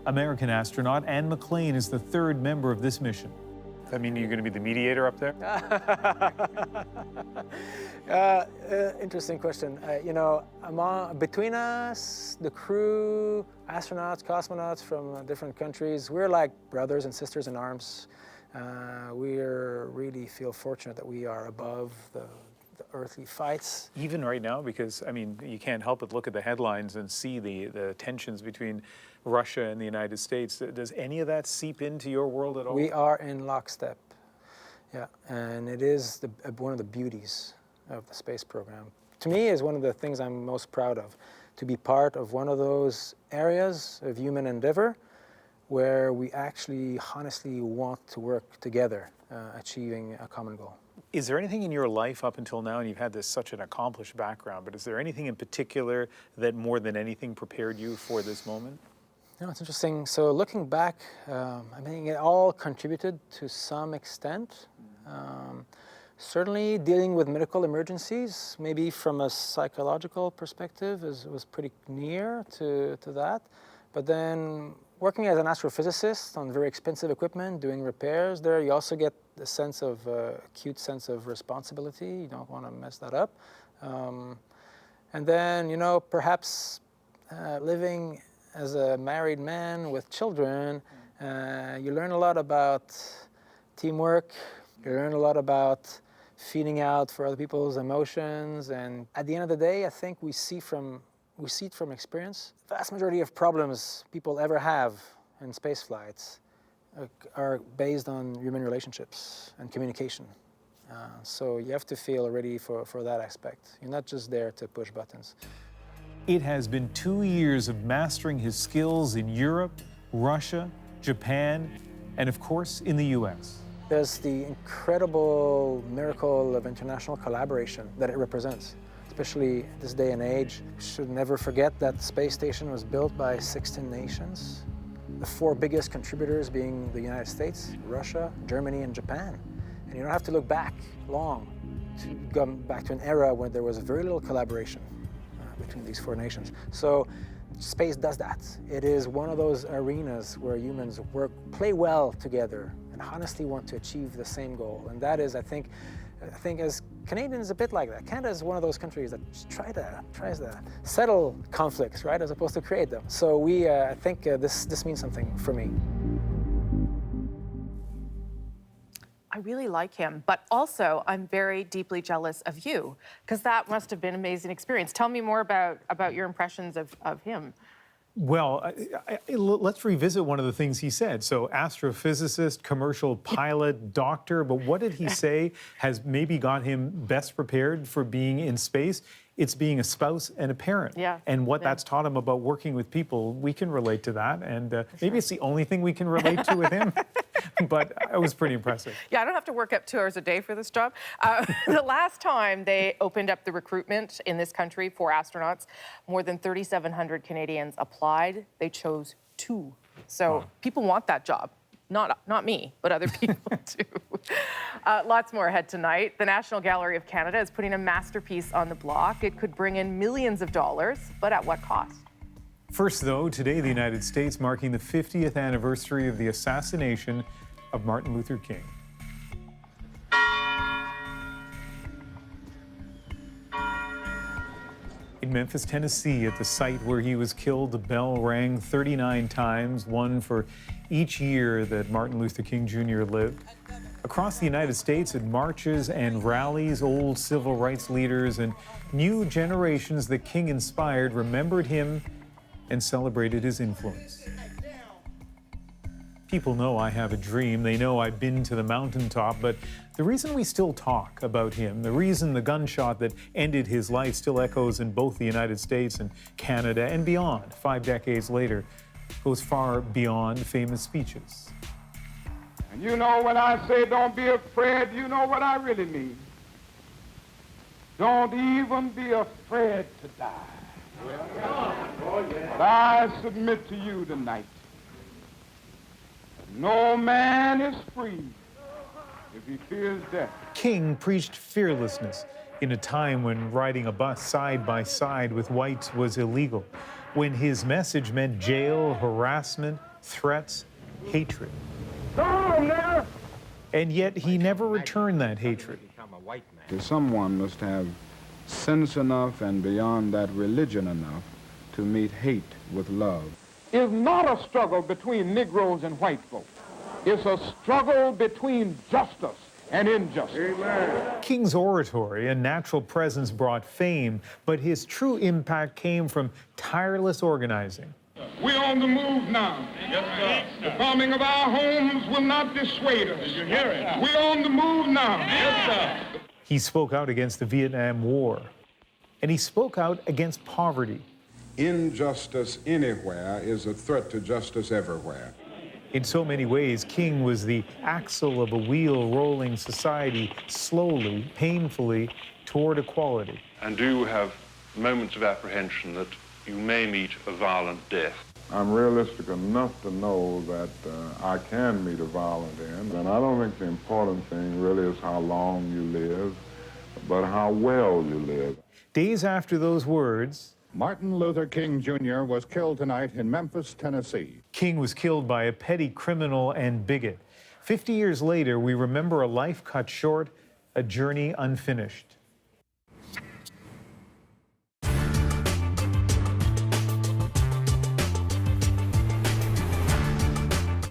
American astronaut Anne McClain is the third member of this mission. Does that mean you're going to be the mediator up there? Interesting question. You know, between us, the crew, astronauts, cosmonauts from different countries, we're like brothers and sisters in arms. We really feel fortunate that we are above the earthly fights. Even right now, because, I mean, you can't help but look at the headlines and see the tensions between Russia and the United States. Does any of that seep into your world at all? We are in lockstep, yeah, and it is one of the beauties of the space program. To me, is one of the things I'm most proud of, to be part of one of those areas of human endeavor where we actually honestly want to work together, achieving a common goal. Is there anything in your life up until now, and you've had such an accomplished background, but is there anything in particular that more than anything prepared you for this moment? You know, it's interesting. So looking back, I mean, it all contributed to some extent. Certainly dealing with medical emergencies, maybe from a psychological perspective, was pretty near to that. But then working as an astrophysicist on very expensive equipment, doing repairs there, you also get a sense of, acute sense of responsibility. You don't want to mess that up. And then, you know, perhaps living as a married man with children, you learn a lot about teamwork. You learn a lot about feeding out for other people's emotions. And at the end of the day, I think we see it from experience. The vast majority of problems people ever have in space flights are based on human relationships and communication. So you have to feel ready for that aspect. You're not just there to push buttons. It has been 2 years of mastering his skills in Europe, Russia, Japan, and of course in the US. There's the incredible miracle of international collaboration that it represents. Especially this day and age, we should never forget that the space station was built by 16 nations. The 4 biggest contributors being the United States, Russia, Germany, and Japan. And you don't have to look back long to go back to an era when there was very little collaboration between these 4 nations. So space does that. It is one of those arenas where humans play well together and honestly want to achieve the same goal. And that is, I think, I think as Canadians, a bit like that. Canada is one of those countries that just tries to settle conflicts, right, as opposed to create them. So we, I think this means something for me. I really like him, but also I'm very deeply jealous of you, because that must have been an amazing experience. Tell me more about your impressions of him. Well, let's revisit one of the things he said. So, astrophysicist, commercial pilot, doctor, but what did he say has maybe got him best prepared for being in space? It's being a spouse and a parent. Yeah. And what that's taught him about working with people, we can relate to that. And maybe it's the only thing we can relate to with him, but it was pretty impressive. Yeah, I don't have to work up 2 hours a day for this job. The last time they opened up the recruitment in this country for astronauts, more than 3,700 Canadians applied. They chose 2. So people want that job. Not me, but other people too. Lots more ahead tonight. The National Gallery of Canada is putting a masterpiece on the block. It could bring in millions of dollars, but at what cost? First, though, today the United States marking the 50th anniversary of the assassination of Martin Luther King. In Memphis, Tennessee, at the site where he was killed, the bell rang 39 times, one for each year that Martin Luther King Jr. lived. Across the United States, in marches and rallies, old civil rights leaders and new generations that King inspired remembered him and celebrated his influence. People know I have a dream. They know I've been to the mountaintop, but the reason we still talk about him, the reason the gunshot that ended his life still echoes in both the United States and Canada and beyond 5 decades later, goes far beyond famous speeches. And you know, when I say don't be afraid, you know what I really mean. Don't even be afraid to die. But I submit to you tonight, no man is free if he fears death. King preached fearlessness in a time when riding a bus side by side with whites was illegal, when his message meant jail, harassment, threats, hatred. And yet he never returned that hatred. Someone must have sense enough and beyond that religion enough to meet hate with love. It's not a struggle between Negroes and white folks. It's a struggle between justice and injustice. Amen. King's oratory and natural presence brought fame, but his true impact came from tireless organizing. We're on the move now. Yes, sir. The bombing of our homes will not dissuade us. Did you hear it? We're on the move now. Yes, sir. He spoke out against the Vietnam War, and he spoke out against poverty. Injustice anywhere is a threat to justice everywhere. In so many ways, King was the axle of a wheel rolling society slowly, painfully toward equality. And do have moments of apprehension that you may meet a violent death. I'm realistic enough to know that I can meet a violent end, and I don't think the important thing really is how long you live, but how well you live. Days after those words, Martin Luther King Jr. was killed tonight in Memphis, Tennessee. King was killed by a petty criminal and bigot. 50 years later, we remember a life cut short, a journey unfinished.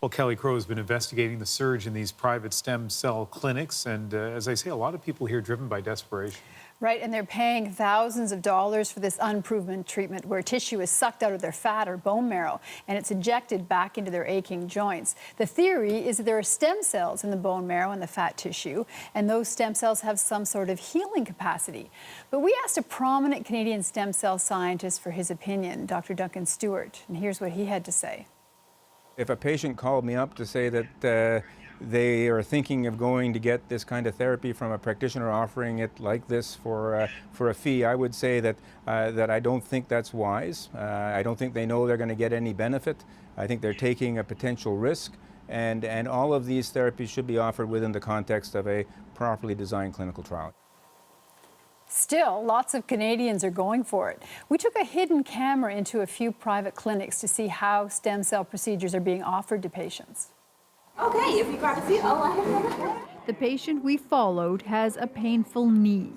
Well, Kelly Crow has been investigating the surge in these private stem cell clinics, and as I say, a lot of people here driven by desperation. Right, and they're paying thousands of dollars for this unproven treatment where tissue is sucked out of their fat or bone marrow and it's injected back into their aching joints. The theory is that there are stem cells in the bone marrow and the fat tissue, and those stem cells have some sort of healing capacity. But we asked a prominent Canadian stem cell scientist for his opinion, Dr. Duncan Stewart, and here's what he had to say. If a patient called me up to say that they are thinking of going to get this kind of therapy from a practitioner offering it like this for a fee, I would say that I don't think that's wise. I don't think they know they're going to get any benefit. I think they're taking a potential risk, and all of these therapies should be offered within the context of a properly designed clinical trial. Still, lots of Canadians are going for it. We took a hidden camera into a few private clinics to see how stem cell procedures are being offered to patients. Okay, if you got to see, oh, I have The patient we followed has a painful knee.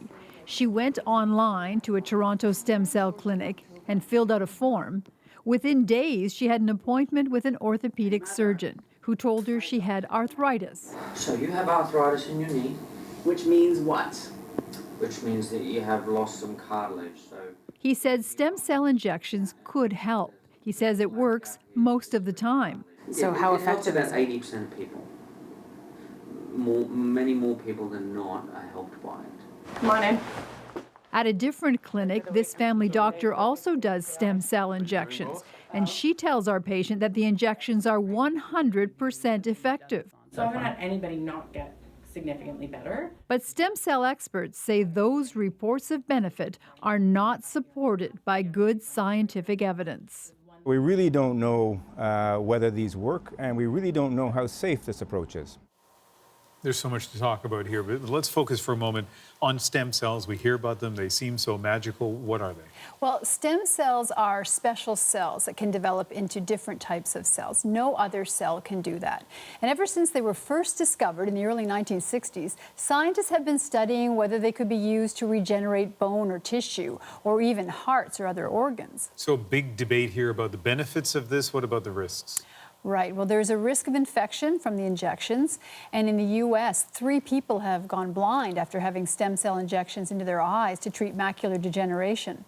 She went online to a Toronto stem cell clinic and filled out a form. Within days, she had an appointment with an orthopedic surgeon who told her she had arthritis. So you have arthritis in your knee. Which means what? Which means that you have lost some cartilage. So He said stem cell injections could help. He says it works most of the time. So how effective is it? About 80% of people. Many more people than not are helped by it. Come on in. At a different clinic, this family doctor also does stem cell injections, and she tells our patient that the injections are 100% effective. So I haven't had anybody not get significantly better. But stem cell experts say those reports of benefit are not supported by good scientific evidence. We really don't know whether these work, and we really don't know how safe this approach is. There's so much to talk about here, but let's focus for a moment on stem cells. We hear about them. They seem so magical. What are they? Well, stem cells are special cells that can develop into different types of cells. No other cell can do that. And ever since they were first discovered in the early 1960s, scientists have been studying whether they could be used to regenerate bone or tissue, or even hearts or other organs. So big debate here about the benefits of this. What about the risks? Right. Well, there's a risk of infection from the injections. And in the U.S., 3 people have gone blind after having stem cell injections into their eyes to treat macular degeneration.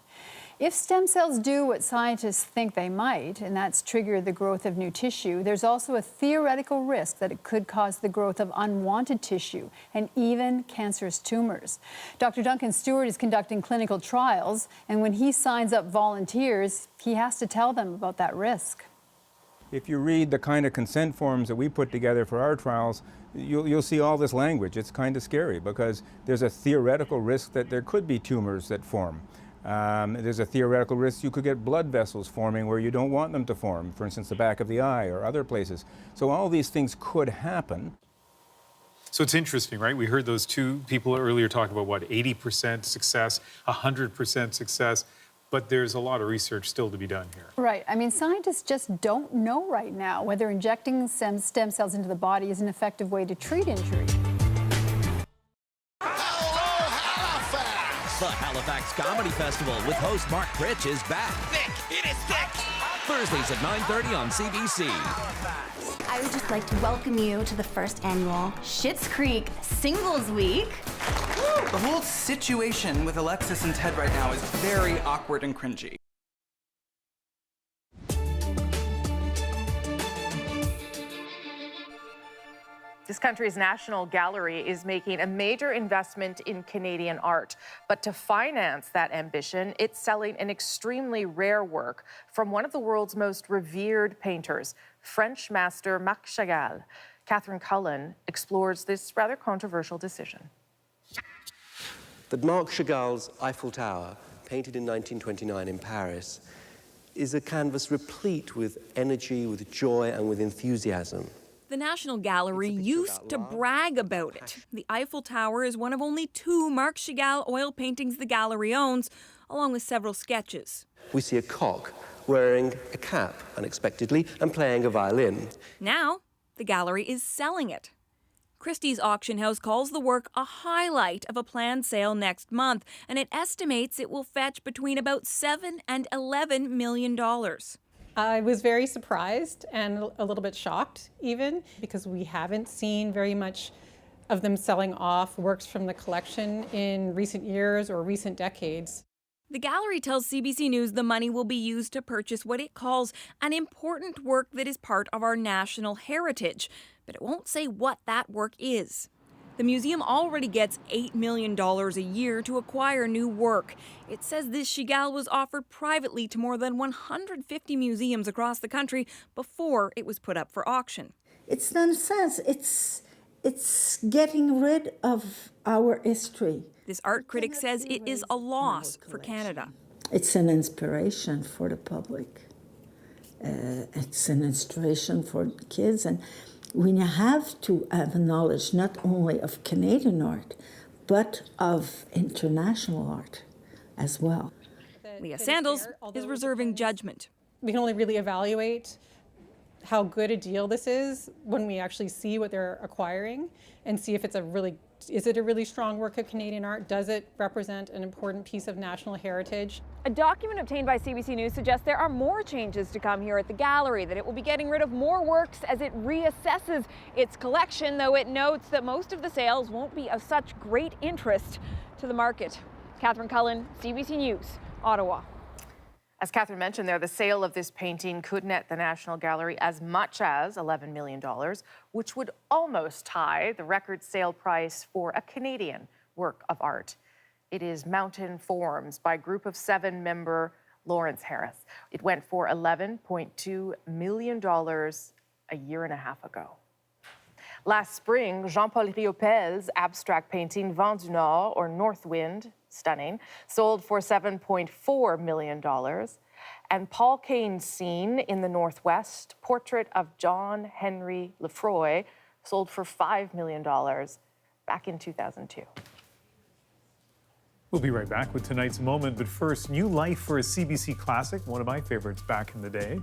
If stem cells do what scientists think they might, and that's trigger the growth of new tissue, there's also a theoretical risk that it could cause the growth of unwanted tissue and even cancerous tumors. Dr. Duncan Stewart is conducting clinical trials, and when he signs up volunteers, he has to tell them about that risk. If you read the kind of consent forms that we put together for our trials, you'll see all this language. It's kind of scary because there's a theoretical risk that there could be tumors that form. There's a theoretical risk you could get blood vessels forming where you don't want them to form, for instance, the back of the eye or other places. So all these things could happen. So it's interesting, right? We heard those 2 people earlier talk about, what, 80% success, 100% success. But there's a lot of research still to be done here. Right. I mean, scientists just don't know right now whether injecting stem cells into the body is an effective way to treat injury. The Halifax Comedy Festival with host Mark Critch is back. Thick, it is thick. Thursdays at 9:30 on CBC. I would just like to welcome you to the first annual Schitt's Creek Singles Week. The whole situation with Alexis and Ted right now is very awkward and cringy. This country's National Gallery is making a major investment in Canadian art. But to finance that ambition, it's selling an extremely rare work from one of the world's most revered painters, French master Marc Chagall. Catherine Cullen explores this rather controversial decision. That Marc Chagall's Eiffel Tower, painted in 1929 in Paris, is a canvas replete with energy, with joy, and with enthusiasm. The National Gallery used to brag about it. The Eiffel Tower is one of only 2 Marc Chagall oil paintings the gallery owns, along with several sketches. We see a cock wearing a cap unexpectedly and playing a violin. Now, the gallery is selling it. Christie's auction house calls the work a highlight of a planned sale next month, and it estimates it will fetch between about $7 and $11 million. I was very surprised and a little bit shocked even, because we haven't seen very much of them selling off works from the collection in recent years or recent decades. The gallery tells CBC News the money will be used to purchase what it calls an important work that is part of our national heritage, but it won't say what that work is. The museum already gets $8 million a year to acquire new work. It says this Chagall was offered privately to more than 150 museums across the country before it was put up for auction. It's nonsense. It's getting rid of our history. This art critic says it is a loss for Canada. It's an inspiration for the public. It's an inspiration for kids, and we have to have knowledge not only of Canadian art, but of international art as well. Leah Sandals is reserving judgment. We can only really evaluate how good a deal this is when we actually see what they're acquiring and see if it's is it a really strong work of Canadian art? Does it represent an important piece of national heritage? A document obtained by CBC News suggests there are more changes to come here at the gallery, that it will be getting rid of more works as it reassesses its collection, though it notes that most of the sales won't be of such great interest to the market. Catherine Cullen, CBC News, Ottawa. As Catherine mentioned there, the sale of this painting could net the National Gallery as much as $11 million, which would almost tie the record sale price for a Canadian work of art. It is Mountain Forms by Group of 7 member Lawrence Harris. It went for $11.2 million a year and a half ago. Last spring, Jean-Paul Riopel's abstract painting Vent du Nord, or North Wind, stunning, sold for $7.4 million. And Paul Kane's scene in the Northwest, Portrait of John Henry Lefroy, sold for $5 million back in 2002. We'll be right back with tonight's moment, but first, new life for a CBC classic, one of my favorites back in the day.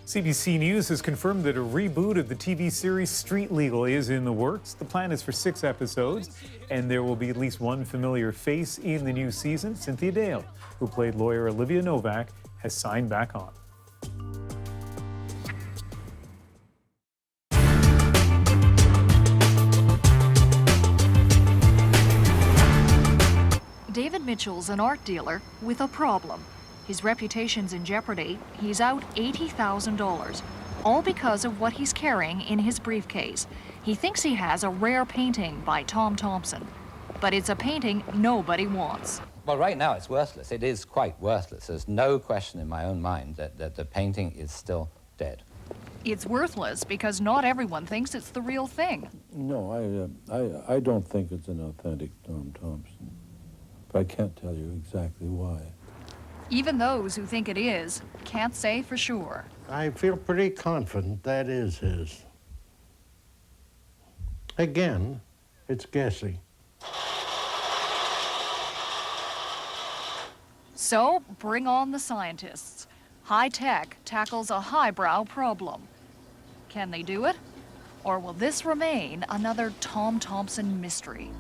CBC News has confirmed that a reboot of the TV series Street Legal is in the works. The plan is for 6 episodes, and there will be at least one familiar face in the new season. Cynthia Dale, who played lawyer Olivia Novak, has signed back on. David Mitchell's an art dealer with a problem. His reputation's in jeopardy. He's out $80,000, all because of what he's carrying in his briefcase. He thinks he has a rare painting by Tom Thompson, but it's a painting nobody wants. Well, right now it's worthless. It is quite worthless. There's no question in my own mind that the painting is still dead. It's worthless because not everyone thinks it's the real thing. No, I don't think it's an authentic Tom Thompson, but I can't tell you exactly why. Even those who think it is can't say for sure. I feel pretty confident that is his. Again, it's guessing. So bring on the scientists. High tech tackles a highbrow problem. Can they do it? Or will this remain another Tom Thompson mystery?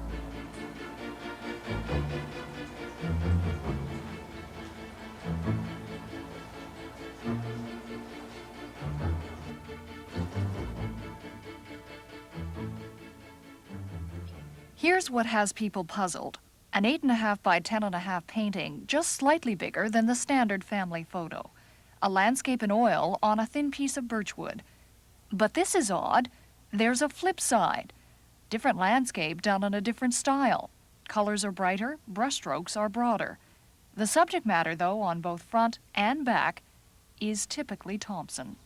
Here's what has people puzzled. An 8.5 by 10.5 painting, just slightly bigger than the standard family photo. A landscape in oil on a thin piece of birchwood. But this is odd. There's a flip side. Different landscape done in a different style. Colors are brighter, brushstrokes are broader. The subject matter, though, on both front and back, is typically Thompson.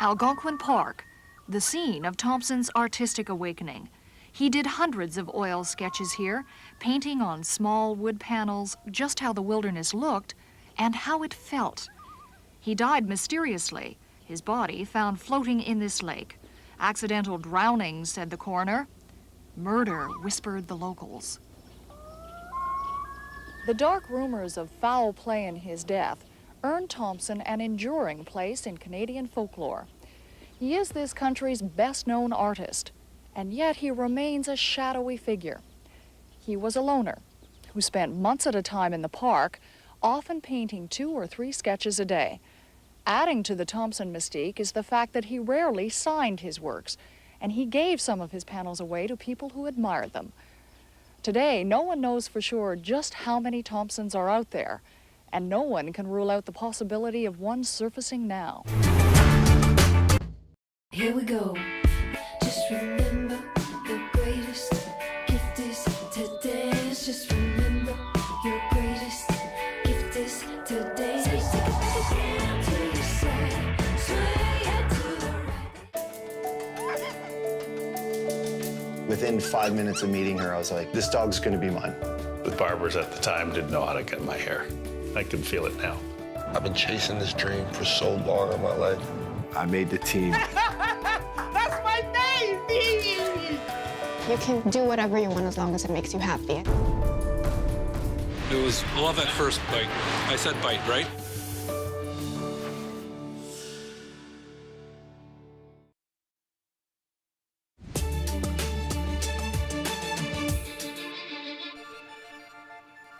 Algonquin Park, the scene of Thompson's artistic awakening. He did hundreds of oil sketches here, painting on small wood panels just how the wilderness looked and how it felt. He died mysteriously, his body found floating in this lake. Accidental drowning, said the coroner. Murder, whispered the locals. The dark rumors of foul play in his death earned Thompson an enduring place in Canadian folklore. He is this country's best-known artist, and yet he remains a shadowy figure. He was a loner who spent months at a time in the park, often painting 2 or 3 sketches a day. Adding to the Thompson mystique is the fact that he rarely signed his works, and he gave some of his panels away to people who admired them. Today, no one knows for sure just how many Thompsons are out there, and no one can rule out the possibility of one surfacing now. Here we go. Just remember the greatest gift is today. Just remember your greatest gift is today. Take it back again to your side. Sway it to the right. Within 5 minutes of meeting her, I was like, this dog's gonna be mine. The barbers at the time didn't know how to cut my hair. I can feel it now. I've been chasing this dream for so long in my life. I made the team. That's my baby! You can do whatever you want as long as it makes you happy. It was love at first bite. I said bite, right?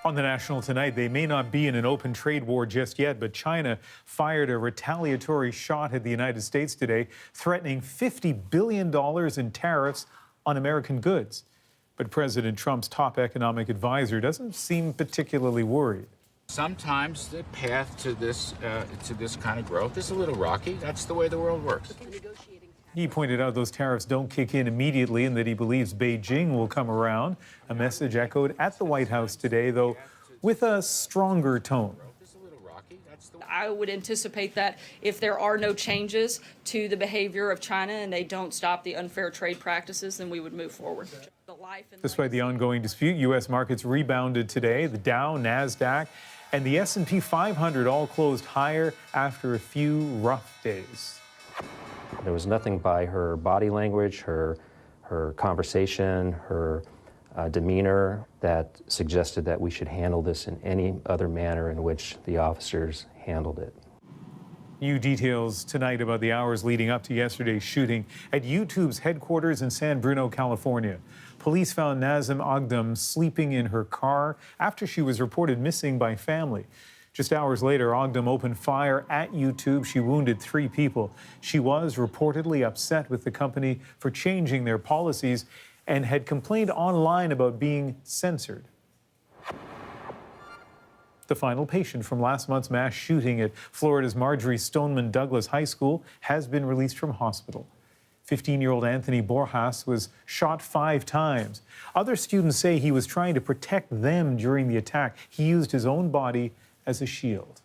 On the National tonight, they may not be in an open trade war just yet, but China fired a retaliatory shot at the United States today, threatening $50 billion in tariffs on American goods. But President Trump's top economic advisor doesn't seem particularly worried. Sometimes the path to this kind of growth is a little rocky. That's the way the world works. He pointed out those tariffs don't kick in immediately and that he believes Beijing will come around, a message echoed at the White House today, though with a stronger tone. I would anticipate that if there are no changes to the behavior of China and they don't stop the unfair trade practices, then we would move forward. Despite the ongoing dispute, U.S. markets rebounded today. The Dow, NASDAQ, and the S&P 500 all closed higher after a few rough days. There was nothing by her body language, her conversation, her demeanor that suggested that we should handle this in any other manner in which the officers handled it. New details tonight about the hours leading up to yesterday's shooting at YouTube's headquarters in San Bruno, California. Police found Nazim Aghdam sleeping in her car after she was reported missing by family. Just hours later, Aghdam opened fire at YouTube. She wounded 3 people. She was reportedly upset with the company for changing their policies and had complained online about being censored. The final patient from last month's mass shooting at Florida's Marjorie Stoneman Douglas High School has been released from hospital. 15-year-old Anthony Borjas was shot 5 times. Other students say he was trying to protect them during the attack. He used his own body as a shield.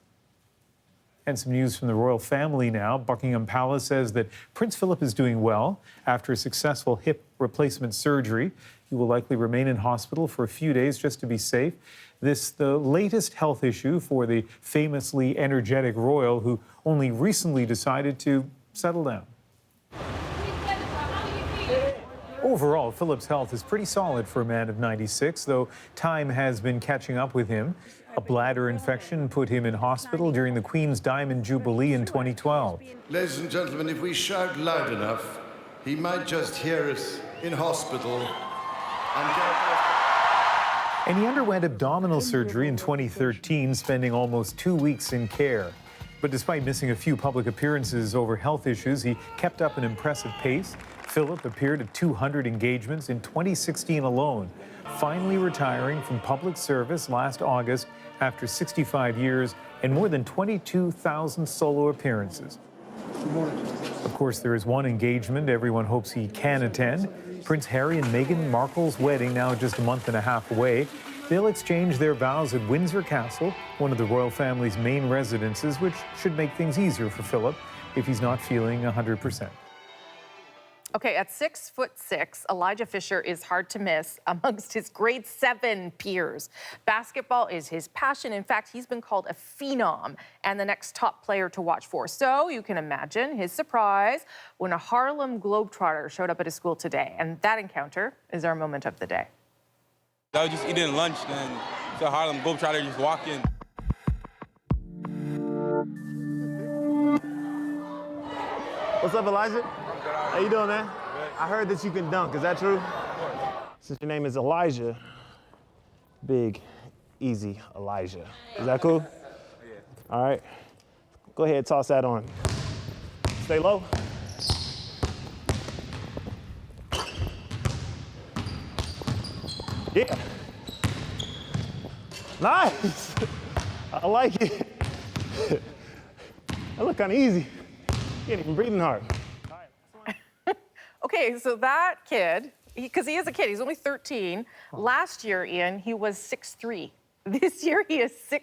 And some news from the royal family now. Buckingham Palace says that Prince Philip is doing well after a successful hip replacement surgery. He will likely remain in hospital for a few days just to be safe. This the latest health issue for the famously energetic royal who only recently decided to settle down. Overall, Philip's health is pretty solid for a man of 96, though time has been catching up with him. A bladder infection put him in hospital during the Queen's Diamond Jubilee in 2012. Ladies and gentlemen, if we shout loud enough, he might just hear us in hospital And he underwent abdominal surgery in 2013, spending almost 2 weeks in care. But despite missing a few public appearances over health issues, he kept up an impressive pace. Philip appeared at 200 engagements in 2016 alone, finally retiring from public service last August after 65 years and more than 22,000 solo appearances. Of course, there is one engagement everyone hopes he can attend. Prince Harry and Meghan Markle's wedding, now just a month and a half away. They'll exchange their vows at Windsor Castle, one of the royal family's main residences, which should make things easier for Philip if he's not feeling 100%. Okay, at 6'6", Elijah Fisher is hard to miss amongst his grade 7 peers. Basketball is his passion. In fact, he's been called a phenom and the next top player to watch for. So you can imagine his surprise when a Harlem Globetrotter showed up at his school today. And that encounter is our moment of the day. I was just eating lunch, and the Harlem Globetrotter just walked in. What's up, Elijah? How you doing, man? I heard that you can dunk. Is that true? Since your name is Elijah, big, easy Elijah. Is that cool? All right. Go ahead, toss that on. Stay low. Yeah. Nice. I like it. That looked kind of easy. You ain't even breathing hard. Okay, so that kid, because he is a kid, he's only 13. Last year, Ian, he was 6'3". This year, he is 6'6".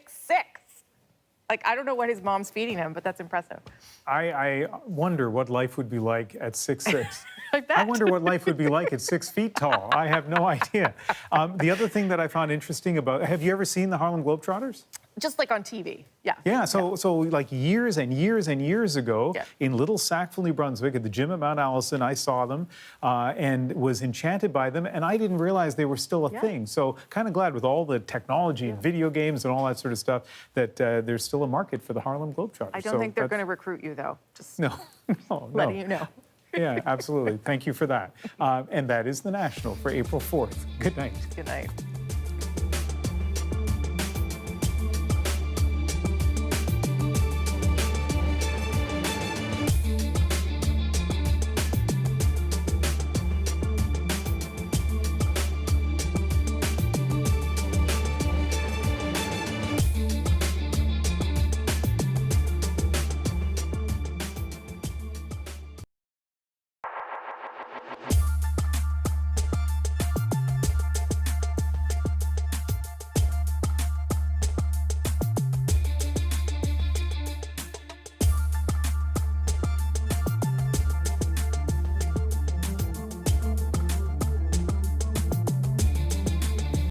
Like, I don't know what his mom's feeding him, but that's impressive. I wonder what life would be like at 6'6". Like that. I wonder what life would be like at 6 feet tall. I have no idea. The other thing that I found interesting about, have you ever seen the Harlem Globetrotters? just like on TV. Yeah. Yeah, so like years and years and years ago, Yeah. in Little Sackville, New Brunswick, at the gym at Mount Allison, I saw them and was enchanted by them, and I didn't realize they were still a thing. So kind of glad with all the technology and video games and all that sort of stuff that there's still a market for the Harlem Globetrotters. I don't think they're going to recruit you, though. Just No, no. letting you know. Yeah, absolutely. Thank you for that. And that is The National for April 4th. Good night. Good night.